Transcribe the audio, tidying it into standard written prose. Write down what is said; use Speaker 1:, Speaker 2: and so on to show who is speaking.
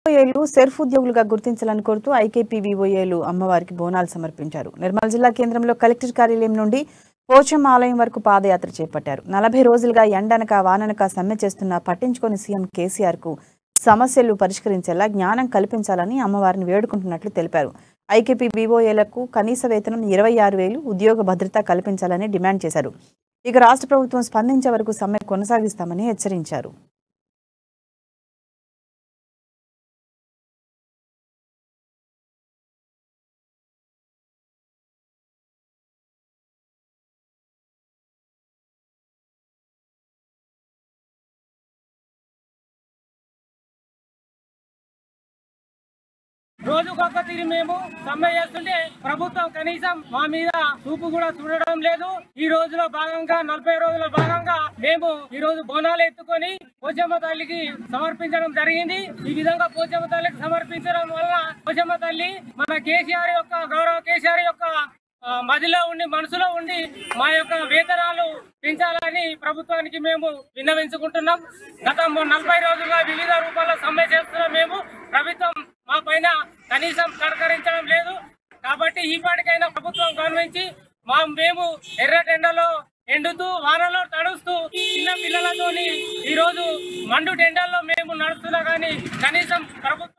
Speaker 1: వివోఏలు సెర్ఫ్ ఉద్యోగులుగా గుర్తించాలని కోరుతూ ఐకేపీ వివోఏలు అమ్మవారికి బోనాలు సమర్పించారు. నిర్మల్ జిల్లా కేంద్రంలో కలెక్టర్ కార్యాలయం నుండి పోచమ్మ ఆలయం వరకు పాదయాత్ర చేపట్టారు. 40 రోజులుగా ఎండనక వాననక సమ్మె చేస్తున్న పట్టించుకొని సీఎం కేసీఆర్ కు సమస్యలు పరిష్కరించేలా జ్ఞానం కల్పించాలని అమ్మవారిని వేడుకుంటున్నట్లు తెలిపారు. ఐకేపీ వివోఏలకు కనీస వేతనం 26,000 ఉద్యోగ భద్రత కల్పించాలని డిమాండ్ చేశారు. ఇక రాష్ట్ర ప్రభుత్వం స్పందించే వరకు సమ్మె కొనసాగిస్తామని హెచ్చరించారు.
Speaker 2: రోజుకొక తీరు మేము సమ్మె చేస్తుంటే ప్రభుత్వం కనీసం మా మీద చూపు కూడా చూడడం లేదు. ఈ రోజులో భాగంగా 40 రోజుల భాగంగా మేము ఈ రోజు బోనాలు ఎత్తుకొని పోచమ్మ తల్లికి సమర్పించడం జరిగింది. ఈ విధంగా పోచమ్మ తల్లికి సమర్పించడం వల్ల పోచమ్మ తల్లి మన కేసీఆర్ యొక్క గౌరవ కేసీఆర్ యొక్క మదిలో ఉండి మనసులో ఉండి మా యొక్క వేతనాలు పెంచాలని ప్రభుత్వానికి మేము విన్నవించుకుంటున్నాం. గత 40 రోజులుగా వివిధ రూపాల్లో సమ్మె చేస్తున్నాం. మేము ప్రభుత్వం మా పైన కనీసం సహకరించడం లేదు. కాబట్టి ఈపాటికైనా ప్రభుత్వం గమనించి మేము ఎర్రటెండలో ఎండుతూ వానలో తడుస్తూ చిన్న పిల్లలతోని ఈ రోజు మండు టెండల్లో మేము నడుస్తున్నా కానీ కనీసం ప్రభుత్వం